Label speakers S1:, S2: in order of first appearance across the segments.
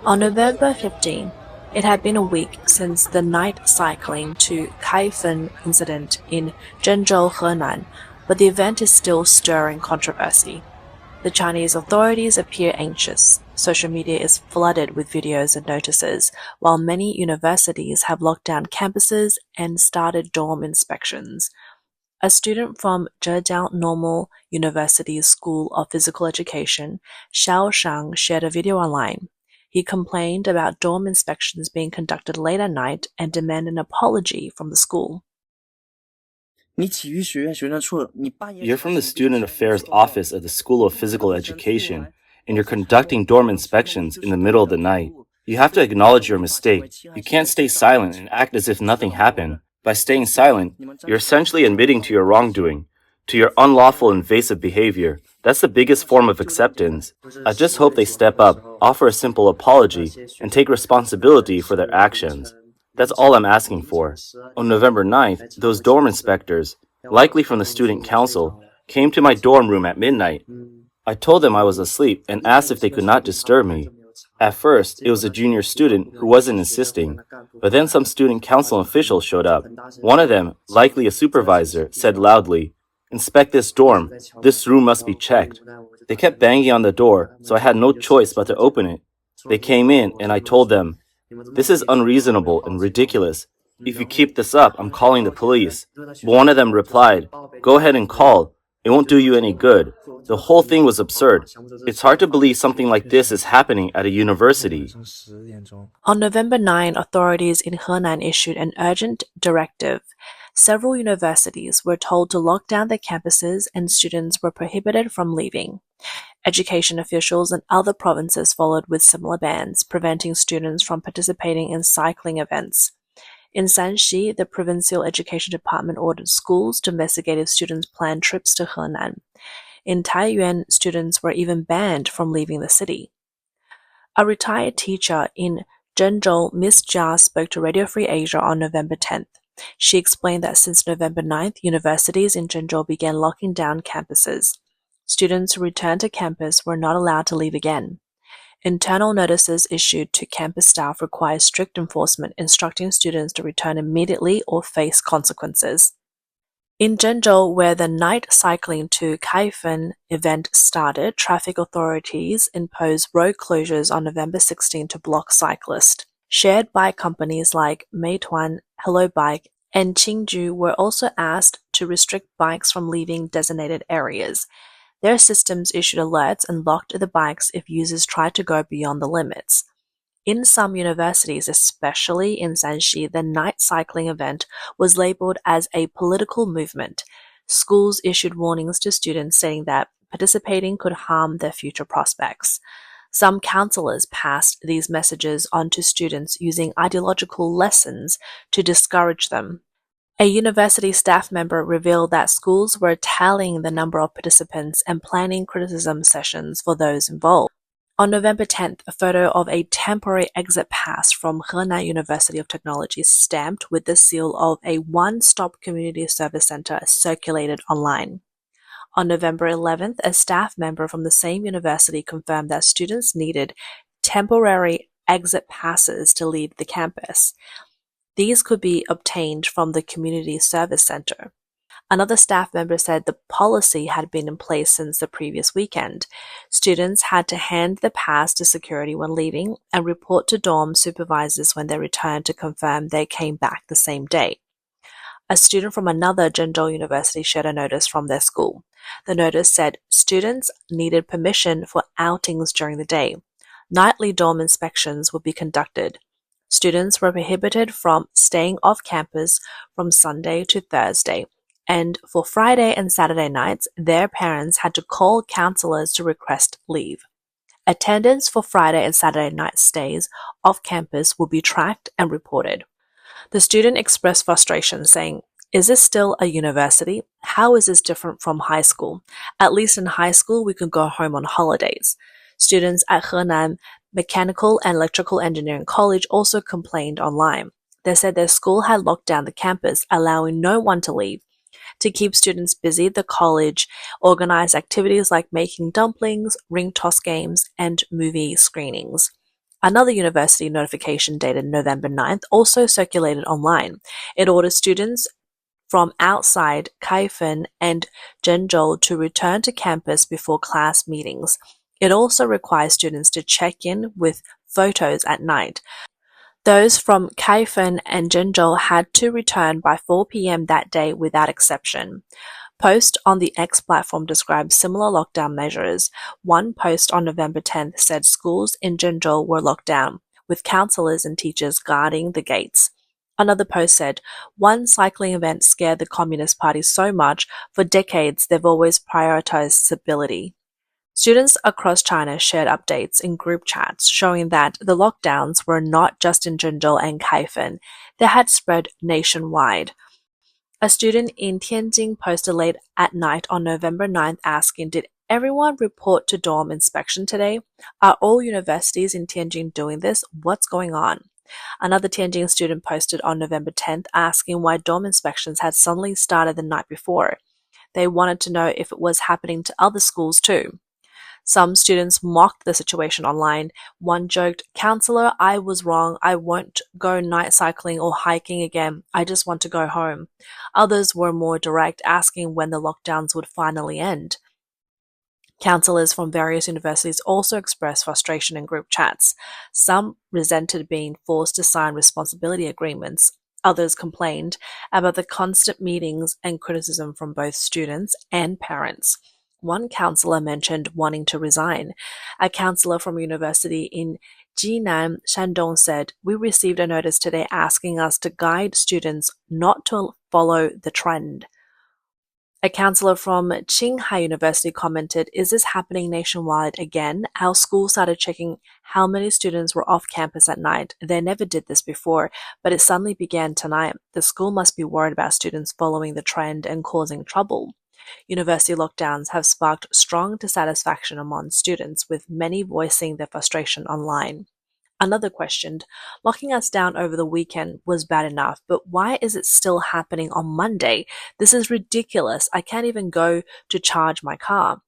S1: On November 15, it had been a week since the night cycling to Kaifeng incident in Zhengzhou, Henan, but the event is still stirring controversy. The Chinese authorities appear anxious. Social media is flooded with videos and notices, while many universities have locked down campuses and started dorm inspections. A student from Zhejiang Normal University's School of Physical Education, Xiao Shang, shared a video online. He complained about dorm inspections being conducted late at night and demanded an apology from the school.
S2: You're from the Student Affairs Office of the School of Physical Education, and you're conducting dorm inspections in the middle of the night. You have to acknowledge your mistake. You can't stay silent and act as if nothing happened. By staying silent, you're essentially admitting to your wrongdoing, to your unlawful invasive behavior. That's the biggest form of acceptance. I just hope they step up, offer a simple apology, and take responsibility for their actions. That's all I'm asking for. On November 9th, those dorm inspectors, likely from the student council, came to my dorm room at midnight. I told them I was asleep and asked if they could not disturb me. At first, it was a junior student who wasn't insisting, but then some student council officials showed up. One of them, likely a supervisor, said loudly, "Inspect this dorm. This room must be checked." They kept banging on the door, so I had no choice but to open it. They came in and I told them, "This is unreasonable and ridiculous. If you keep this up, I'm calling the police." But one of them replied, "Go ahead and call. It won't do you any good." The whole thing was absurd. It's hard to believe something like this is happening at a university.
S1: On November 9, authorities in Henan issued an urgent directive. Several universities were told to lock down their campuses and students were prohibited from leaving. Education officials in other provinces followed with similar bans, preventing students from participating in cycling events. In Shanxi, the provincial education department ordered schools to investigate if students planned trips to Henan. In Taiyuan, students were even banned from leaving the city. A retired teacher in Zhengzhou, Miss Jia, spoke to Radio Free Asia on November 10th. She explained that since November 9th, universities in Zhengzhou began locking down campuses. Students who returned to campus were not allowed to leave again. Internal notices issued to campus staff require strict enforcement, instructing students to return immediately or face consequences. In Zhengzhou, where the night cycling to Kaifeng event started, traffic authorities imposed road closures on November 16 to block cyclists. Shared bike companies like Meituan, Hello Bike, and Qingju were also asked to restrict bikes from leaving designated areas. Their systems issued alerts and locked the bikes if users tried to go beyond the limits. In some universities, especially in Shanxi, the night cycling event was labeled as a political movement. Schools issued warnings to students stating that participating could harm their future prospects. Some counselors passed these messages on to students using ideological lessons to discourage them. A university staff member revealed that schools were tallying the number of participants and planning criticism sessions for those involved. On November 10th, a photo of a temporary exit pass from Henan University of Technology stamped with the seal of a one-stop community service center circulated online. On November 11th, a staff member from the same university confirmed that students needed temporary exit passes to leave the campus. These could be obtained from the community service center. Another staff member said the policy had been in place since the previous weekend. Students had to hand the pass to security when leaving and report to dorm supervisors when they returned to confirm they came back the same day. A student from another Zhengzhou university shared a notice from their school. The notice said students needed permission for outings during the day. Nightly dorm inspections would be conducted. Students were prohibited from staying off campus from Sunday to Thursday. And for Friday and Saturday nights, their parents had to call counselors to request leave. Attendance for Friday and Saturday night stays off campus will be tracked and reported. The student expressed frustration, saying, "Is this still a university? How is this different from high school? At least in high school, we could go home on holidays." Students at Henan Mechanical and Electrical Engineering College also complained online. They said their school had locked down the campus, allowing no one to leave. To keep students busy, the college organized activities like making dumplings, ring toss games, and movie screenings. Another university notification dated November 9th also circulated online. It ordered students from outside Kaifeng and Zhengzhou to return to campus before class meetings. It also requires students to check in with photos at night. Those from Kaifeng and Zhengzhou had to return by 4 p.m. that day without exception. Post on the X platform described similar lockdown measures. One post on November 10th said schools in Zhengzhou were locked down, with counselors and teachers guarding the gates. Another post said, one cycling event scared the Communist Party so much, for decades they've always prioritized stability. Students across China shared updates in group chats showing that the lockdowns were not just in Zhengzhou and Kaifeng, they had spread nationwide. A student in Tianjin posted late at night on November 9th asking, did everyone report to dorm inspection today? Are all universities in Tianjin doing this? What's going on? Another Tianjin student posted on November 10th asking why dorm inspections had suddenly started the night before. They wanted to know if it was happening to other schools too. Some students mocked the situation online. One joked, "Counselor, I was wrong. I won't go night cycling or hiking again. I just want to go home." Others were more direct, asking when the lockdowns would finally end. Counselors from various universities also expressed frustration in group chats. Some resented being forced to sign responsibility agreements. Others complained about the constant meetings and criticism from both students and parents. One counselor mentioned wanting to resign. A counselor from a university in Henan, Shandong said, "We received a notice today asking us to guide students not to follow the trend." A counselor from Qinghai University commented, "Is this happening nationwide again? Our school started checking how many students were off campus at night. They never did this before, but it suddenly began tonight. The school must be worried about students following the trend and causing trouble." University lockdowns have sparked strong dissatisfaction among students, with many voicing their frustration online. Another questioned, "Locking us down over the weekend was bad enough, but why is it still happening on Monday? This is ridiculous. I can't even go to charge my car."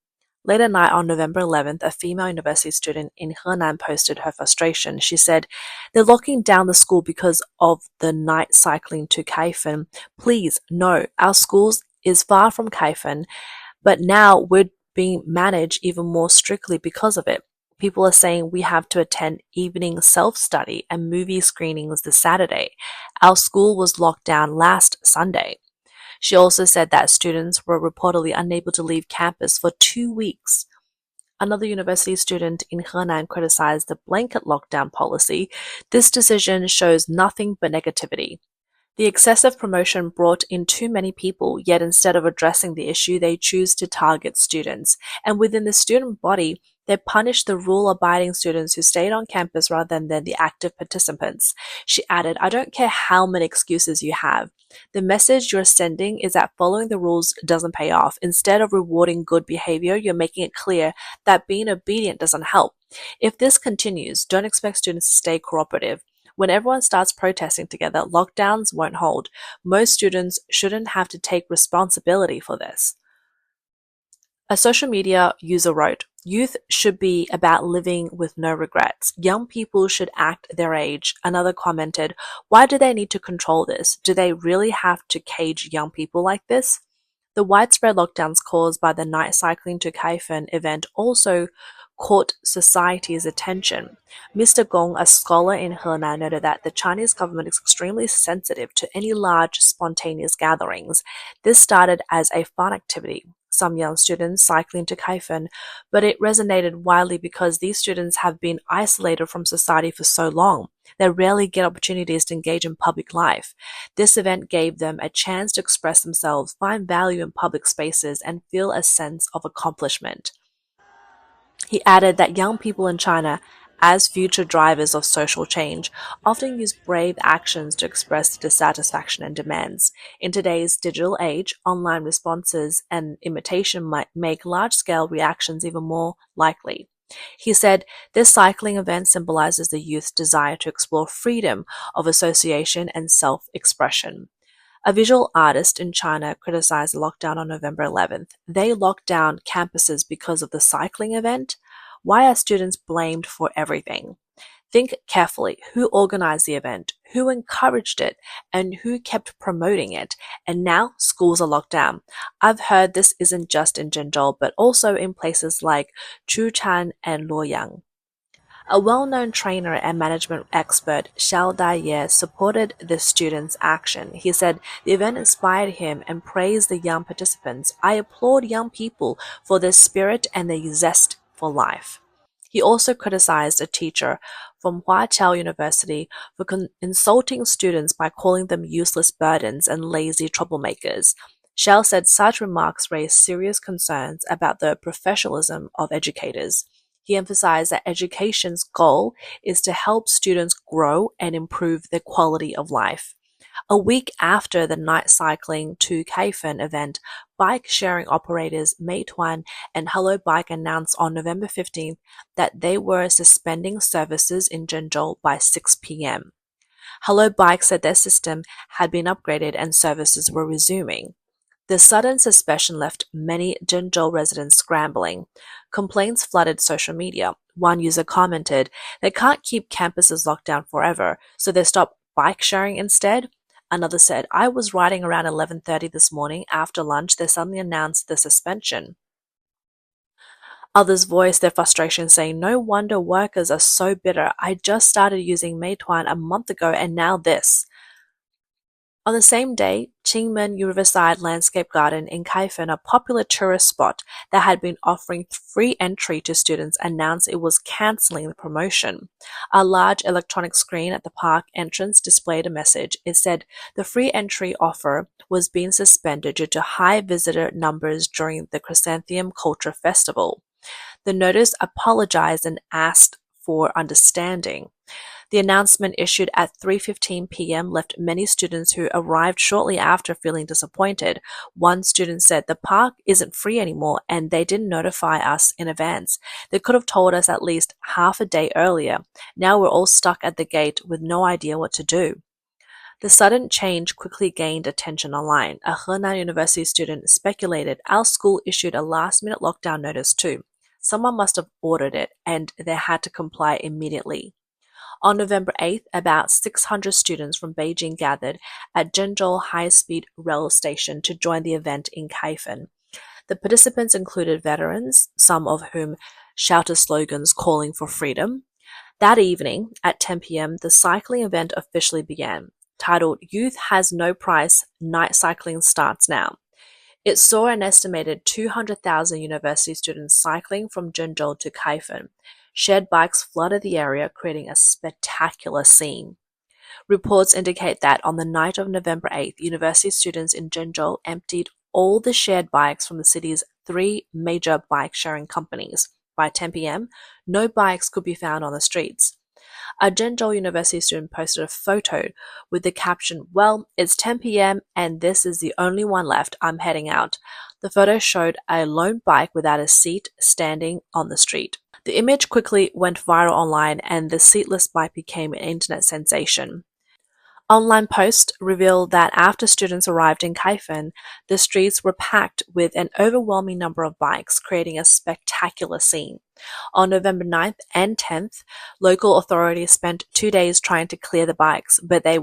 S1: Late at night on November 11th, a female university student in Henan posted her frustration. She said, "They're locking down the school because of the night cycling to Kaifeng. Please, no, our schools is far from Kaifeng, but now we're being managed even more strictly because of it. People are saying we have to attend evening self-study and movie screenings this Saturday. Our school was locked down last Sunday." She also said that students were reportedly unable to leave campus for 2 weeks. Another university student in Henan criticized the blanket lockdown policy. "This decision shows nothing but negativity. The excessive promotion brought in too many people, yet instead of addressing the issue, they choose to target students. And within the student body, they punish the rule-abiding students who stayed on campus rather than the active participants." She added, "I don't care how many excuses you have. The message you're sending is that following the rules doesn't pay off. Instead of rewarding good behavior, you're making it clear that being obedient doesn't help. If this continues, don't expect students to stay cooperative. When everyone starts protesting together, lockdowns won't hold. Most students shouldn't have to take responsibility for this." A social media user wrote, "Youth should be about living with no regrets. Young people should act their age." Another commented, "Why do they need to control this? Do they really have to cage young people like this?" The widespread lockdowns caused by the night cycling to Kaifeng event also caught society's attention. Mr. Gong, a scholar in Henan, noted that the Chinese government is extremely sensitive to any large spontaneous gatherings. This started as a fun activity, some young students cycling to Kaifeng, but it resonated widely because these students have been isolated from society for so long. They rarely get opportunities to engage in public life. This event gave them a chance to express themselves, find value in public spaces, and feel a sense of accomplishment. He added that young people in China, as future drivers of social change, often use brave actions to express dissatisfaction and demands. In today's digital age, online responses and imitation might make large-scale reactions even more likely. He said, "This cycling event symbolizes the youth's desire to explore freedom of association and self-expression." A visual artist in China criticized the lockdown on November 11th. "They locked down campuses because of the cycling event? Why are students blamed for everything?" Think carefully who organized the event, who encouraged it, and who kept promoting it. And now schools are locked down. I've heard this isn't just in Zhengzhou, but also in places like Chuchan and Luoyang. A well-known trainer and management expert, Xiao Daiye, supported the students' action. He said the event inspired him and praised the young participants. I applaud young people for their spirit and their zest for life. He also criticized a teacher from Huaqiao University for insulting students by calling them useless burdens and lazy troublemakers. Xiao said such remarks raised serious concerns about the professionalism of educators. He emphasized that education's goal is to help students grow and improve their quality of life. A week after the night cycling to Kaifeng event, bike sharing operators Meituan and Hello Bike announced on November 15th that they were suspending services in Zhengzhou by 6 p.m. Hello Bike said their system had been upgraded and services were resuming. The sudden suspension left many Zhengzhou residents scrambling. Complaints flooded social media. One user commented, "They can't keep campuses locked down forever, so they stopped bike sharing instead." Another said, "I was riding around 11:30 this morning. After lunch, they suddenly announced the suspension." Others voiced their frustration, saying, "No wonder workers are so bitter. I just started using Meituan a month ago and now this." On the same day, Qingmen Riverside Landscape Garden in Kaifeng, a popular tourist spot that had been offering free entry to students, announced it was canceling the promotion. A large electronic screen at the park entrance displayed a message. It said the free entry offer was being suspended due to high visitor numbers during the Chrysanthemum Culture Festival. The notice apologized and asked for understanding. The announcement, issued at 3:15 p.m., left many students who arrived shortly after feeling disappointed. One student said, "The park isn't free anymore and they didn't notify us in advance. They could have told us at least half a day earlier. Now we're all stuck at the gate with no idea what to do." The sudden change quickly gained attention online. A Henan University student speculated our school issued a last-minute lockdown notice too. Someone must have ordered it and they had to comply immediately. On November 8th, about 600 students from Beijing gathered at Zhengzhou High-Speed Rail Station to join the event in Kaifeng. The participants included veterans, some of whom shouted slogans calling for freedom. That evening, at 10 p.m., the cycling event officially began. Titled "Youth Has No Price, Night Cycling Starts Now." It saw an estimated 200,000 university students cycling from Zhengzhou to Kaifeng. Shared bikes flooded the area, creating a spectacular scene. Reports indicate that on the night of November 8th, university students in Zhengzhou emptied all the shared bikes from the city's 3 major bike-sharing companies. By 10 p.m., no bikes could be found on the streets. A Zhengzhou University student posted a photo with the caption, "Well, it's 10 p.m. and this is the only one left. I'm heading out." The photo showed a lone bike without a seat standing on the street. The image quickly went viral online and the seatless bike became an internet sensation. Online posts revealed that after students arrived in Kaifeng, the streets were packed with an overwhelming number of bikes, creating a spectacular scene. On November 9th and 10th, local authorities spent 2 days trying to clear the bikes, but they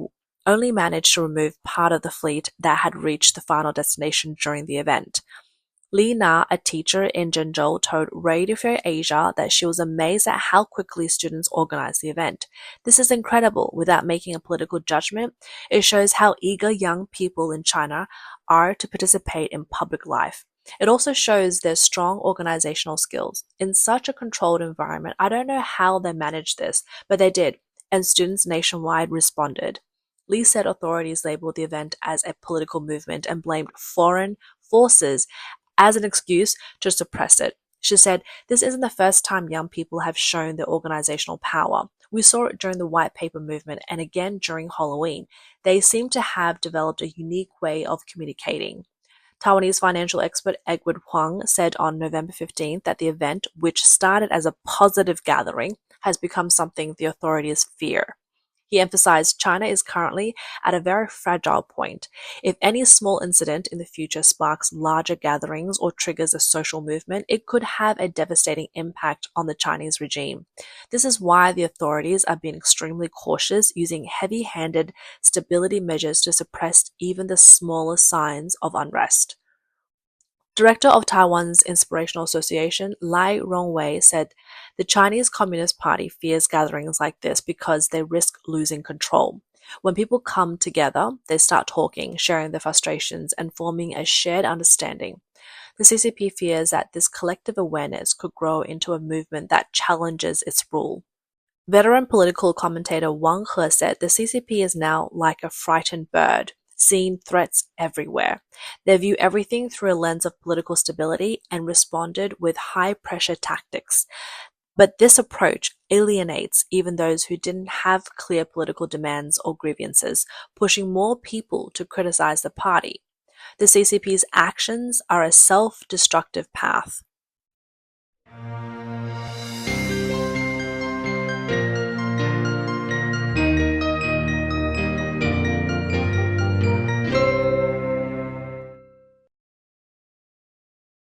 S1: only managed to remove part of the fleet that had reached the final destination during the event. Li Na, a teacher in Zhengzhou, told Radio Free Asia that she was amazed at how quickly students organized the event. "This is incredible. Without making a political judgment, it shows how eager young people in China are to participate in public life. It also shows their strong organizational skills. In such a controlled environment, I don't know how they managed this, but they did, and students nationwide responded." Li said authorities labeled the event as a political movement and blamed foreign forces as an excuse to suppress it. She said, "This isn't the first time young people have shown their organizational power. We saw it during the White Paper movement and again during Halloween. They seem to have developed a unique way of communicating." Taiwanese financial expert Edward Huang said on November 15th that the event, which started as a positive gathering, has become something the authorities fear. He emphasized China is currently at a very fragile point. If any small incident in the future sparks larger gatherings or triggers a social movement, it could have a devastating impact on the Chinese regime. This is why the authorities are being extremely cautious, using heavy-handed stability measures to suppress even the smallest signs of unrest. Director of Taiwan's Inspirational Association, Lai Rongwei, said the Chinese Communist Party fears gatherings like this because they risk losing control. When people come together, they start talking, sharing their frustrations, and forming a shared understanding. The CCP fears that this collective awareness could grow into a movement that challenges its rule. Veteran political commentator Wang He said the CCP is now like a frightened bird, seeing threats everywhere. They view everything through a lens of political stability and responded with high-pressure tactics. But this approach alienates even those who didn't have clear political demands or grievances, pushing more people to criticize the party. The CCP's actions are a self-destructive path.